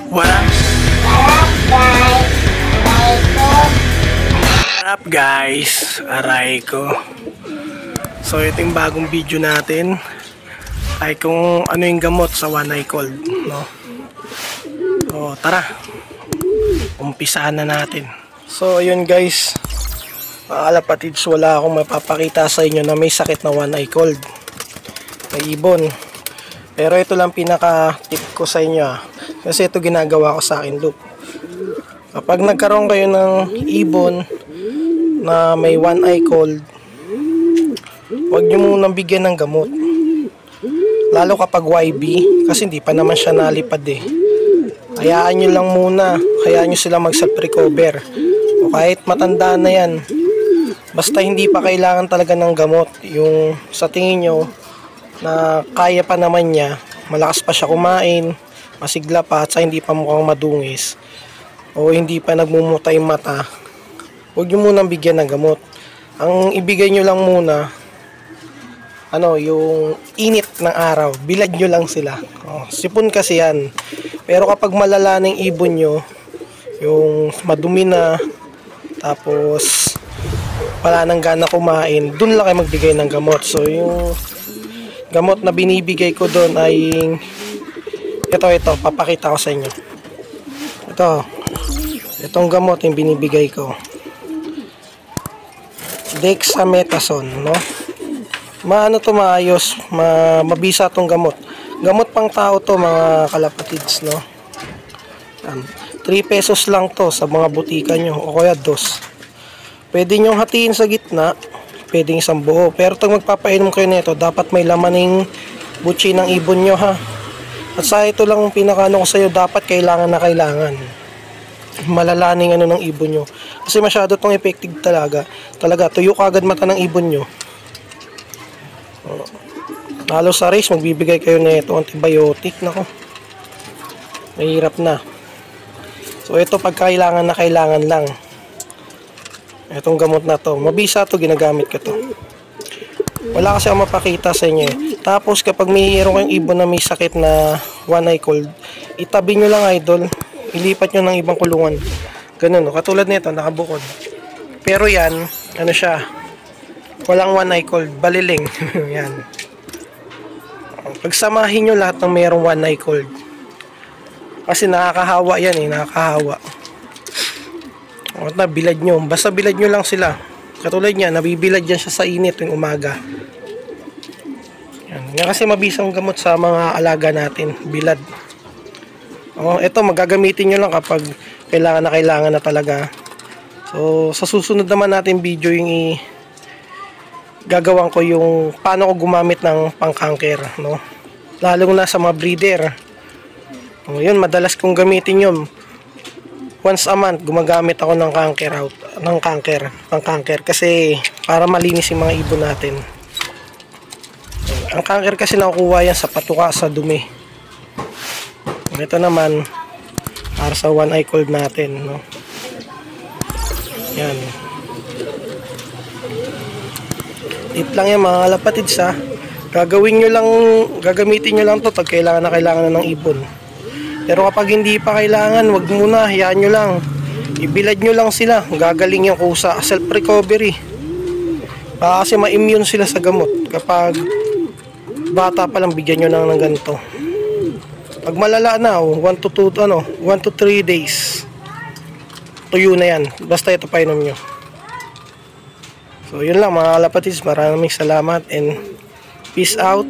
What up guys? Aray ko. So ito yung bagong video natin ay kung ano yung gamot sa one eye cold, no? So tara, umpisaan na natin. So ayun guys, mga kalapatids, wala akong mapapakita sa inyo na may sakit na one eye cold, may ibon. Pero ito lang pinaka tip ko sa inyo, kasi ito ginagawa ko sa akin, look. Kapag nagkaroon kayo ng ibon na may one eye cold, huwag nyo munang bigyan ng gamot, lalo kapag YB, kasi hindi pa naman siya nalipad eh. Hayaan nyo lang muna, hayaan nyo sila mag self recover, o kahit matanda na yan, basta hindi pa kailangan talaga ng gamot. Yung sa tingin nyo na kaya pa naman niya, malakas pa siya kumain, masigla pa, at sa hindi pa mukhang madungis, o hindi pa nagmumuta yung mata, huwag nyo munang bigyan ng gamot. Ang ibigay nyo lang muna, yung init ng araw, bilad nyo lang sila. Sipon kasi yan. Pero kapag malala ng ibon nyo, yung madumi na, tapos wala nang gana kumain, dun lang kayo magbigay ng gamot. So yung gamot na binibigay ko doon ay ito, papakita ko sa inyo. Itong gamot yung binibigay ko, dexamethasone, no? Maayos, mabisa tong gamot. Gamot pang tao to, mga kalapatids, no? 3 pesos lang to sa mga butika nyo, o kaya 2. Pwede nyo hatiin sa gitna, pwedeng isang buo. Pero pag magpapainom kayo nito, dapat may laman ng butsi ng ibon nyo, ha. At sa ito lang pinakano ko sa iyo, dapat kailangan na kailangan malalaning ng ibon nyo, kasi masyado tong effective talaga. Tuyo kagad mata ng ibon nyo. Lalo sa race, magbibigay kayo nito antibiotic, nako, mahirap na. So ito pag kailangan na kailangan lang, itong gamot na to, mabisa to, ginagamit ko to. Wala kasi akong mapakita sa inyo eh. Tapos kapag mayroon kayong ibon na may sakit na one eye cold, itabi nyo lang, idol, ilipat nyo ng ibang kulungan, ganun, no? Katulad nito, nakabukod, pero yan, siya, walang one eye cold, baliling. Yan, pagsamahin nyo lahat ng mayroong one eye cold, kasi nakakahawa yan eh, nakakahawa. At nabilad nyo, basta bilad nyo lang sila. Katulad niya, nabibilad yan siya sa init yung umaga. Yan kasi mabisang gamot sa mga alaga natin, bilad. Ito magagamitin nyo lang kapag kailangan na talaga. So sa susunod naman natin video, yung gagawin ko yung paano ko gumamit ng pangkanker, no? Lalong na sa mga breeder. Yun, madalas kong gamitin yun. Once a month gumagamit ako ng pangkanker, kasi para malinis yung mga ibon natin. Ang kanker kasi nakukuha yan sa patuka, sa dumi. Ito naman para sa one eye cold natin, no? Yan, tip lang yan, mga kalapatids, ha. Gagamitin nyo lang to pag kailangan na ng ibon. Pero kapag hindi pa kailangan, wag muna, hayaan nyo lang, ibilad nyo lang sila, gagaling yung kusa, self recovery. Kasi ma-immune sila sa gamot. Kapag bata pa lang, bigyan nyo lang ng ganito. Pag malala na, 1 to 3 days, tuyo na yan, basta ito painom nyo. So yun lang, mga kalapatids, maraming salamat and peace out.